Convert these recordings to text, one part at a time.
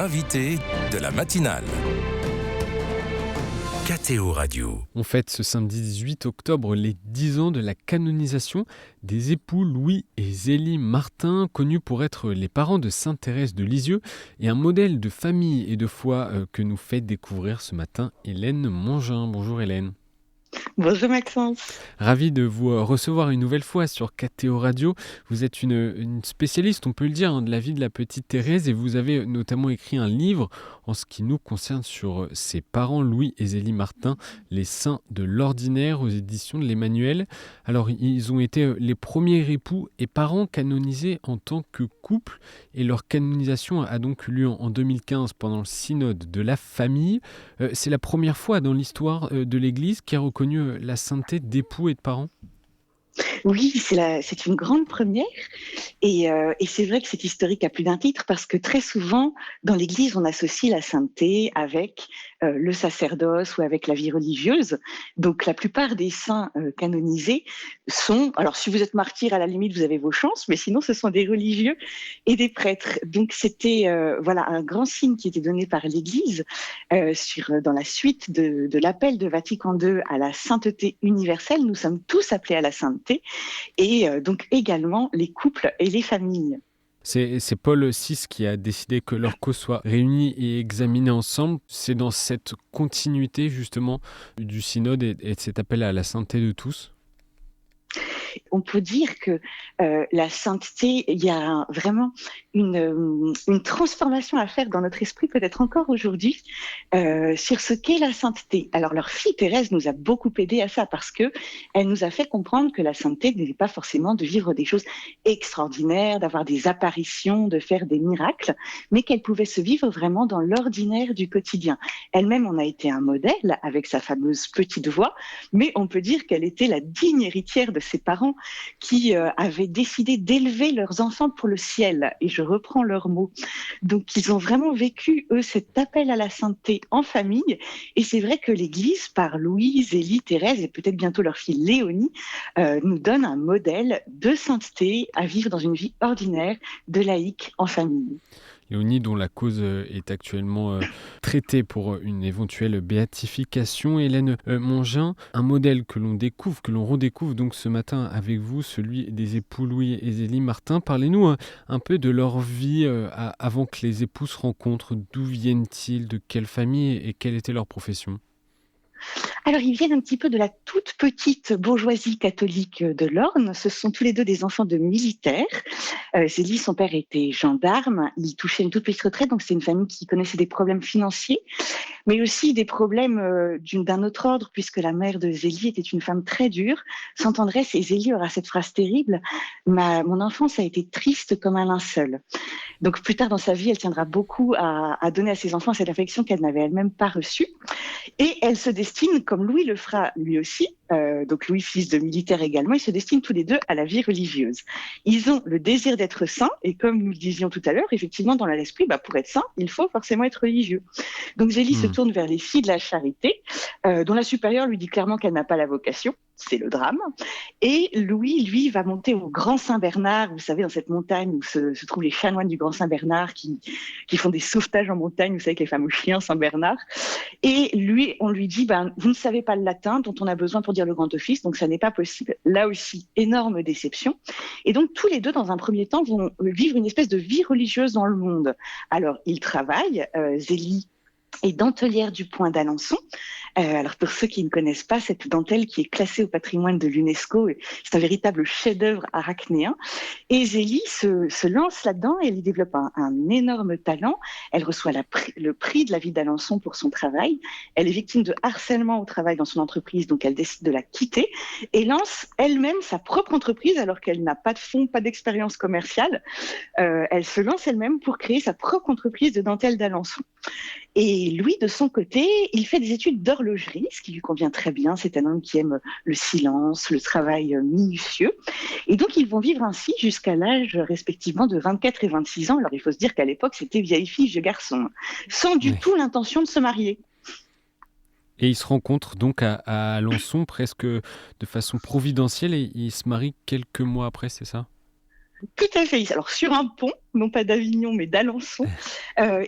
l'invité de la matinale. KTO Radio. On fête ce samedi 18 octobre les 10 ans de la canonisation des époux Louis et Zélie Martin, connus pour être les parents de Sainte Thérèse de Lisieux et un modèle de famille et de foi que nous fait découvrir ce matin Hélène Mongin. Bonjour Hélène. Bonjour Maxence. Ravi de vous recevoir une nouvelle fois sur KTO Radio. Vous êtes une spécialiste, on peut le dire, de la vie de la petite Thérèse et vous avez notamment écrit un livre en ce qui nous concerne sur ses parents Louis et Zélie Martin, les saints de l'ordinaire aux éditions de l'Emmanuel. Alors ils ont été les premiers époux et parents canonisés en tant que couple et leur canonisation a donc eu lieu en 2015 pendant le synode de la famille. C'est la première fois dans l'histoire de l'Église qui a reconnu la sainteté d'époux et de parents. Oui, c'est une grande première et c'est vrai que c'est historique à plus d'un titre parce que très souvent, dans l'Église, on associe la sainteté avec le sacerdoce ou avec la vie religieuse. Donc la plupart des saints canonisés sont, alors si vous êtes martyr, à la limite, vous avez vos chances, mais sinon ce sont des religieux et des prêtres. Donc c'était un grand signe qui était donné par l'Église dans la suite de l'appel de Vatican II à la sainteté universelle. Nous sommes tous appelés à la sainteté. Et donc également les couples et les familles. C'est Paul VI qui a décidé que leurs causes soient réunies et examinées ensemble. C'est dans cette continuité justement du synode et de cet appel à la sainteté de tous. On peut dire que la sainteté, il y a vraiment une transformation à faire dans notre esprit, peut-être encore aujourd'hui, sur ce qu'est la sainteté. Alors leur fille Thérèse nous a beaucoup aidé à ça parce que elle nous a fait comprendre que la sainteté n'était pas forcément de vivre des choses extraordinaires, d'avoir des apparitions, de faire des miracles, mais qu'elle pouvait se vivre vraiment dans l'ordinaire du quotidien. Elle-même en a été un modèle avec sa fameuse petite voix, mais on peut dire qu'elle était la digne héritière de ses parents qui avaient décidé d'élever leurs enfants pour le ciel. Et je reprends leurs mots. Donc, ils ont vraiment vécu, eux, cet appel à la sainteté en famille. Et c'est vrai que l'Église, par Louis, Zélie, Thérèse et peut-être bientôt leur fille Léonie, nous donne un modèle de sainteté à vivre dans une vie ordinaire de laïque en famille. Léonie, dont la cause est actuellement traitée pour une éventuelle béatification. Hélène Mongin, un modèle que l'on découvre, que l'on redécouvre donc ce matin avec vous, celui des époux Louis et Zélie Martin. Parlez-nous un peu de leur vie avant que les époux se rencontrent. D'où viennent-ils, de quelle famille et quelle était leur profession ? Alors, ils viennent un petit peu de la toute petite bourgeoisie catholique de l'Orne. Ce sont tous les deux des enfants de militaires. Zélie, son père était gendarme. Il touchait une toute petite retraite, donc c'est une famille qui connaissait des problèmes financiers, mais aussi des problèmes d'un autre ordre, puisque la mère de Zélie était une femme très dure, sans tendresse. Et Zélie aura cette phrase terrible: mon enfance a été triste comme un linceul. Donc plus tard dans sa vie, elle tiendra beaucoup à donner à ses enfants cette affection qu'elle n'avait elle-même pas reçue. Et elle se destine, comme Louis le fera lui aussi, donc Louis, fils de militaire également, ils se destinent tous les deux à la vie religieuse. Ils ont le désir d'être saints, et comme nous le disions tout à l'heure, effectivement, dans l'esprit, pour être saint, il faut forcément être religieux. Donc Zélie se tourne vers les filles de la charité, dont la supérieure lui dit clairement qu'elle n'a pas la vocation. C'est le drame. Et Louis, lui, va monter au Grand Saint-Bernard, vous savez, dans cette montagne où se trouvent les chanoines du Grand Saint-Bernard qui font des sauvetages en montagne, vous savez, avec les fameux chiens Saint-Bernard. Et lui, on lui dit, vous ne savez pas le latin dont on a besoin pour dire le grand office, donc ça n'est pas possible. Là aussi, énorme déception. Et donc, tous les deux, dans un premier temps, vont vivre une espèce de vie religieuse dans le monde. Alors, ils travaillent, Zélie et dentelière du Point d'Alençon. Alors pour ceux qui ne connaissent pas cette dentelle qui est classée au patrimoine de l'UNESCO, c'est un véritable chef-d'œuvre arachnéen. Et Zélie se lance là-dedans et elle y développe un énorme talent. Elle reçoit le prix de la ville d'Alençon pour son travail. Elle est victime de harcèlement au travail dans son entreprise, donc elle décide de la quitter et lance elle-même sa propre entreprise alors qu'elle n'a pas de fonds, pas d'expérience commerciale. Elle se lance elle-même pour créer sa propre entreprise de dentelle d'Alençon. Et lui, de son côté, il fait des études d'horlogerie, ce qui lui convient très bien. C'est un homme qui aime le silence, le travail minutieux. Et donc, ils vont vivre ainsi jusqu'à l'âge respectivement de 24 et 26 ans. Alors, il faut se dire qu'à l'époque, c'était vieille fille, vieux garçon, sans du tout l'intention de se marier. Et ils se rencontrent donc à Alençon presque de façon providentielle et ils se marient quelques mois après, c'est ça ? Tout à fait. Alors, sur un pont, non pas d'Avignon, mais d'Alençon,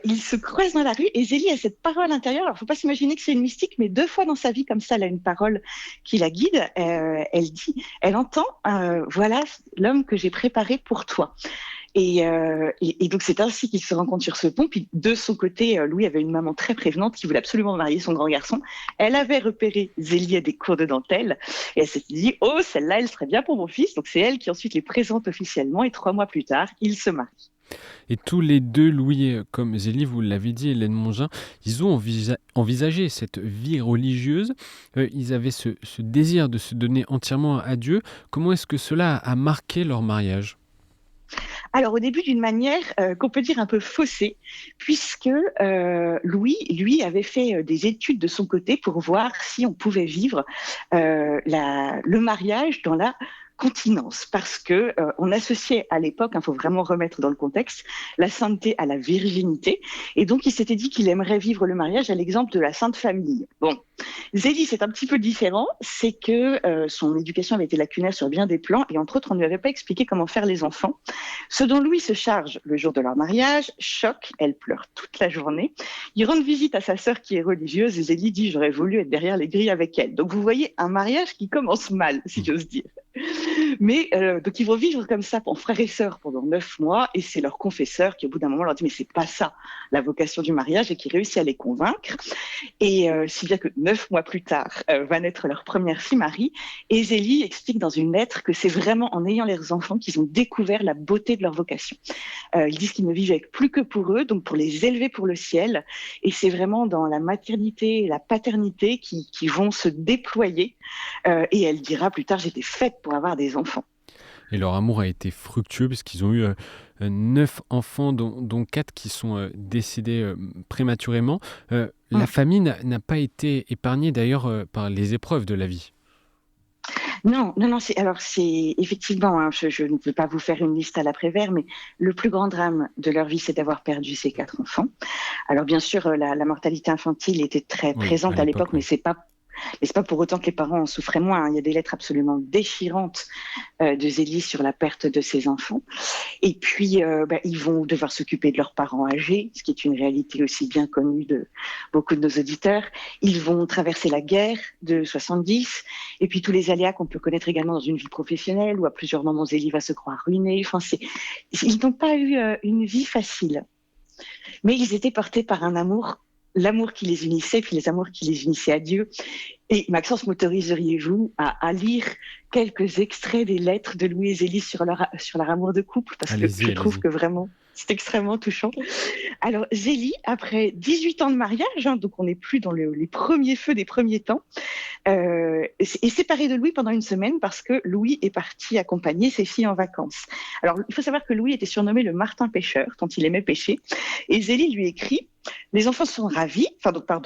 ils se croisent dans la rue et Zélie a cette parole intérieure. Alors, faut pas s'imaginer que c'est une mystique, mais 2 fois dans sa vie, comme ça, elle a une parole qui la guide. Elle entend, voilà l'homme que j'ai préparé pour toi. Et donc, c'est ainsi qu'ils se rencontrent sur ce pont. Puis, de son côté, Louis avait une maman très prévenante qui voulait absolument marier son grand garçon. Elle avait repéré Zélie à des cours de dentelle. Et elle s'est dit, oh, celle-là, elle serait bien pour mon fils. Donc, c'est elle qui ensuite les présente officiellement. Et 3 mois plus tard, ils se marient. Et tous les deux, Louis comme Zélie, vous l'avez dit, Hélène Mongin, ils ont envisagé cette vie religieuse. Ils avaient ce désir de se donner entièrement à Dieu. Comment est-ce que cela a marqué leur mariage ? Alors, au début, d'une manière qu'on peut dire un peu faussée, puisque Louis, lui, avait fait des études de son côté pour voir si on pouvait vivre le mariage dans la continence, parce que on associait à l'époque, il faut vraiment remettre dans le contexte, la sainteté à la virginité, et donc il s'était dit qu'il aimerait vivre le mariage à l'exemple de la Sainte Famille. Bon, Zélie, c'est un petit peu différent, c'est que son éducation avait été lacunaire sur bien des plans, et entre autres, on ne lui avait pas expliqué comment faire les enfants. Ce dont Louis se charge le jour de leur mariage, choque, elle pleure toute la journée. Il rend visite à sa sœur qui est religieuse, et Zélie dit « j'aurais voulu être derrière les grilles avec elle ». Donc vous voyez un mariage qui commence mal, si j'ose dire. Mais donc ils vont vivre comme ça en frères et sœurs pendant 9 mois, et c'est leur confesseur qui au bout d'un moment leur dit mais c'est pas ça la vocation du mariage, et qui réussit à les convaincre. Et si bien que 9 mois plus tard va naître leur première fille Marie, et Zélie explique dans une lettre que c'est vraiment en ayant leurs enfants qu'ils ont découvert la beauté de leur vocation. Ils disent qu'ils ne vivent avec plus que pour eux, donc pour les élever pour le ciel, et c'est vraiment dans la maternité et la paternité qui vont se déployer, et elle dira plus tard j'étais faite pour avoir des enfants. Et leur amour a été fructueux puisqu'ils ont eu 9 enfants, dont 4 qui sont décédés prématurément. La famille n'a pas été épargnée d'ailleurs par les épreuves de la vie. Non, c'est effectivement, hein, je ne peux pas vous faire une liste à l'après-vert, mais le plus grand drame de leur vie, c'est d'avoir perdu ces 4 enfants. Alors bien sûr, la mortalité infantile était très présente à l'époque, mais c'est pas pour autant que les parents en souffraient moins. Il y a des lettres absolument déchirantes de Zélie sur la perte de ses enfants. Et puis, ils vont devoir s'occuper de leurs parents âgés, ce qui est une réalité aussi bien connue de beaucoup de nos auditeurs. Ils vont traverser la guerre de 70, et puis tous les aléas qu'on peut connaître également dans une vie professionnelle, où à plusieurs moments Zélie va se croire ruinée. Enfin, ils n'ont pas eu une vie facile. Mais ils étaient portés par un amour, l'amour qui les unissait, puis les amours qui les unissaient à Dieu. Et Maxence, m'autoriseriez-vous à lire quelques extraits des lettres de Louis et Zélie sur leur amour de couple, parce que je trouve que vraiment, c'est extrêmement touchant. Alors, Zélie, après 18 ans de mariage, hein, donc on n'est plus dans les premiers feux des premiers temps, est séparée de Louis pendant une semaine parce que Louis est parti accompagner ses filles en vacances. Alors, il faut savoir que Louis était surnommé le Martin pêcheur, tant il aimait pêcher, et Zélie lui écrit « Les enfants sont ravis »,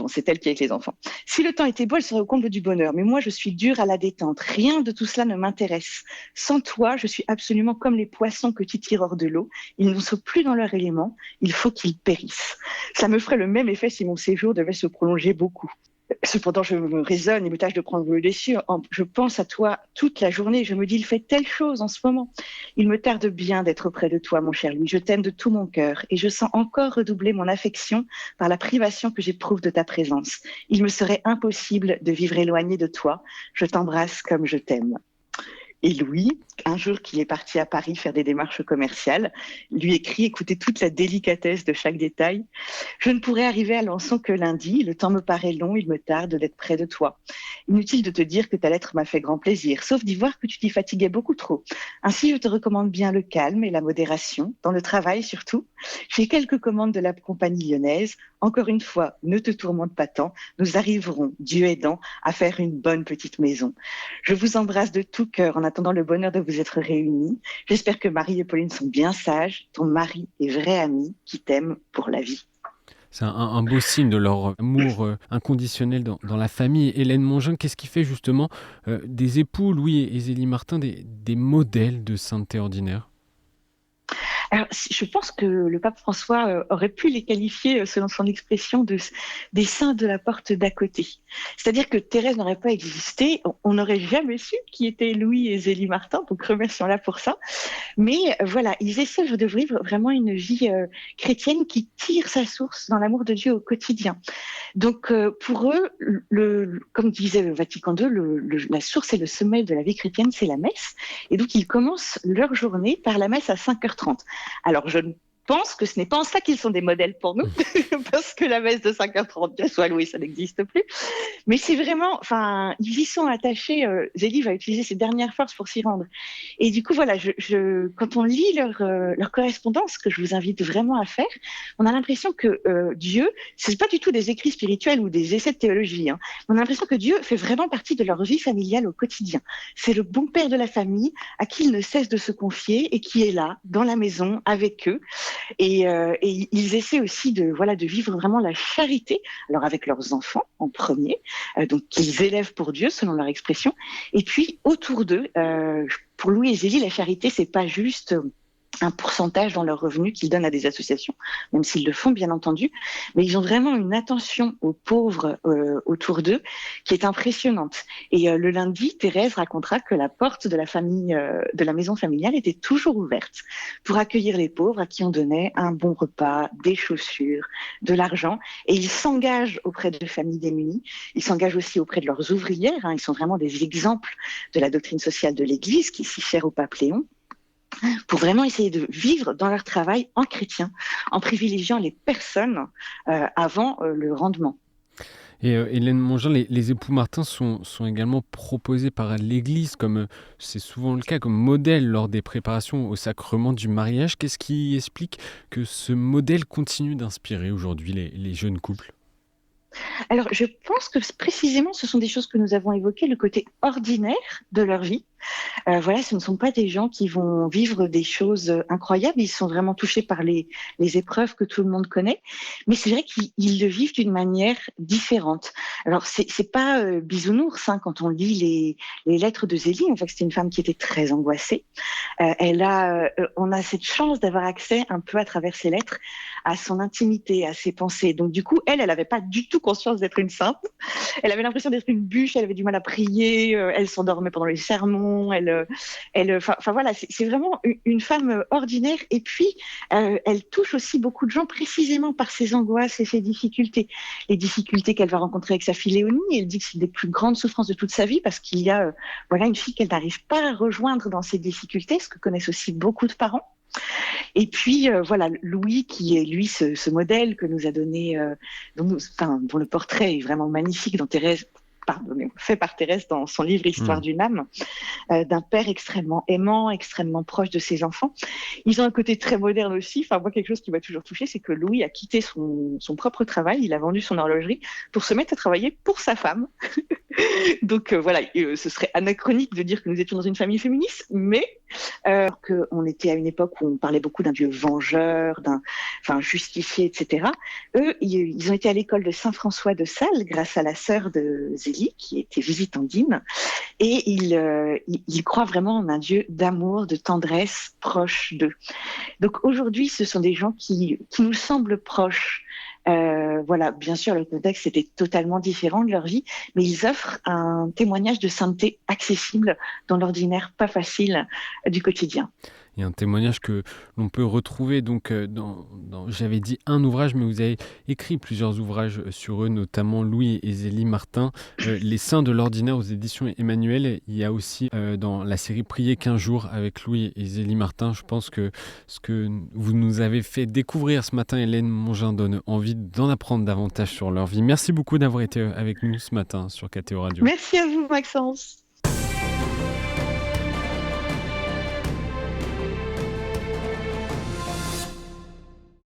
c'est elle qui est avec les enfants. « Si le temps était beau, elle serait au comble du bonheur, mais moi je suis dure à la détente. Rien de tout cela ne m'intéresse. Sans toi, je suis absolument comme les poissons que tu tires hors de l'eau. Ils ne sont plus dans leur élément, il faut qu'ils périssent. Ça me ferait le même effet si mon séjour devait se prolonger beaucoup. Cependant, je me raisonne et me tâche de prendre le dessus. Je pense à toi toute la journée. Je me dis, il fait telle chose en ce moment. Il me tarde bien d'être auprès de toi, mon cher Louis. Je t'aime de tout mon cœur et je sens encore redoubler mon affection par la privation que j'éprouve de ta présence. Il me serait impossible de vivre éloigné de toi. Je t'embrasse comme je t'aime. » Et Louis, un jour qu'il est parti à Paris faire des démarches commerciales, lui écrit, écoutez toute la délicatesse de chaque détail. « Je ne pourrai arriver à Alençon que lundi. Le temps me paraît long, il me tarde d'être près de toi. Inutile de te dire que ta lettre m'a fait grand plaisir, sauf d'y voir que tu t'y fatiguais beaucoup trop. Ainsi, je te recommande bien le calme et la modération, dans le travail surtout. J'ai quelques commandes de la compagnie lyonnaise. Encore une fois, ne te tourmente pas tant. Nous arriverons, Dieu aidant, à faire une bonne petite maison. Je vous embrasse de tout cœur en attendant le bonheur de vous être réunis. J'espère que Marie et Pauline sont bien sages. Ton mari est vrai ami qui t'aime pour la vie. » C'est un beau signe de leur amour inconditionnel dans la famille. Hélène Mongin, qu'est-ce qui fait justement des époux, Louis et Zélie Martin, des modèles de sainteté ordinaire ? Alors, je pense que le pape François aurait pu les qualifier, selon son expression, des saints de la porte d'à côté. C'est-à-dire que Thérèse n'aurait pas existé, on n'aurait jamais su qui étaient Louis et Zélie Martin, donc remercions-la pour ça. Mais voilà, ils essaient de vivre vraiment une vie chrétienne qui tire sa source dans l'amour de Dieu au quotidien. Donc pour eux, comme disait le Vatican II, la source et le sommet de la vie chrétienne, c'est la messe. Et donc ils commencent leur journée par la messe à 5h30. Alors je pense que ce n'est pas en ça qu'ils sont des modèles pour nous, parce que la messe de 5h30, bien soit loué, ça n'existe plus. Mais c'est vraiment, ils y sont attachés. Zélie va utiliser ses dernières forces pour s'y rendre. Et du coup, voilà, quand on lit leur correspondance, que je vous invite vraiment à faire, on a l'impression que Dieu, c'est pas du tout des écrits spirituels ou des essais de théologie. Hein. On a l'impression que Dieu fait vraiment partie de leur vie familiale au quotidien. C'est le bon père de la famille à qui ils ne cessent de se confier et qui est là, dans la maison, avec eux. Et ils essaient aussi de vivre vraiment la charité, alors avec leurs enfants en premier, donc qu'ils élèvent pour Dieu selon leur expression, et puis autour d'eux, pour Louis et Zélie, la charité c'est pas juste un pourcentage dans leurs revenus qu'ils donnent à des associations, même s'ils le font bien entendu, mais ils ont vraiment une attention aux pauvres autour d'eux qui est impressionnante. Et le lundi, Thérèse racontera que la porte de la famille, de la maison familiale était toujours ouverte pour accueillir les pauvres à qui on donnait un bon repas, des chaussures, de l'argent. Et ils s'engagent auprès de familles démunies, ils s'engagent aussi auprès de leurs ouvrières, hein, ils sont vraiment des exemples de la doctrine sociale de l'Église qui est si chère au pape Léon, pour vraiment essayer de vivre dans leur travail en chrétien, en privilégiant les personnes avant le rendement. Et Hélène Mongeant, les époux Martin sont également proposés par l'Église, comme c'est souvent le cas, comme modèle lors des préparations au sacrement du mariage. Qu'est-ce qui explique que ce modèle continue d'inspirer aujourd'hui les jeunes couples ? Alors, je pense que précisément, ce sont des choses que nous avons évoquées, le côté ordinaire de leur vie. Ce ne sont pas des gens qui vont vivre des choses incroyables, ils sont vraiment touchés par les épreuves que tout le monde connaît, mais c'est vrai qu'ils le vivent d'une manière différente. Alors, c'est pas bisounours, hein, quand on lit les lettres de Zélie, en fait, c'était une femme qui était très angoissée. On a cette chance d'avoir accès un peu à travers ses lettres à son intimité, à ses pensées. Donc du coup, elle n'avait pas du tout conscience d'être une sainte. Elle avait l'impression d'être une bûche, elle avait du mal à prier, elle s'endormait pendant les sermons, c'est vraiment une femme ordinaire. Et puis, elle touche aussi beaucoup de gens précisément par ses angoisses et ses difficultés. Les difficultés qu'elle va rencontrer avec sa fille Léonie, elle dit que c'est des plus grandes souffrances de toute sa vie parce qu'il y a une fille qu'elle n'arrive pas à rejoindre dans ses difficultés, ce que connaissent aussi beaucoup de parents. Et puis Louis, qui est lui ce modèle que nous a donné, dont le portrait est vraiment magnifique dans Thérèse, fait par Thérèse dans son livre Histoire d'une âme, d'un père extrêmement aimant, extrêmement proche de ses enfants. Ils ont un côté très moderne aussi. Moi, quelque chose qui m'a toujours touchée, c'est que Louis a quitté son propre travail, il a vendu son horlogerie pour se mettre à travailler pour sa femme. Donc ce serait anachronique de dire que nous étions dans une famille féministe, mais qu'on était à une époque où on parlait beaucoup d'un Dieu vengeur, justifié, etc. Eux, ils ont été à l'école de Saint-François de Sales grâce à la sœur de Zélie, qui était visitandine, et ils croient vraiment en un Dieu d'amour, de tendresse, proche d'eux. Donc aujourd'hui, ce sont des gens qui nous semblent proches. Bien sûr, le contexte était totalement différent de leur vie, mais ils offrent un témoignage de sainteté accessible dans l'ordinaire pas facile du quotidien. Il y a un témoignage que l'on peut retrouver donc j'avais dit un ouvrage, mais vous avez écrit plusieurs ouvrages sur eux, notamment Louis et Zélie Martin, Les Saints de l'ordinaire aux éditions Emmanuel. Il y a aussi dans la série Prier 15 jours avec Louis et Zélie Martin. Je pense que ce que vous nous avez fait découvrir ce matin, Hélène Mongeant, donne envie d'en apprendre davantage sur leur vie. Merci beaucoup d'avoir été avec nous ce matin sur KTO Radio. Merci à vous, Maxence.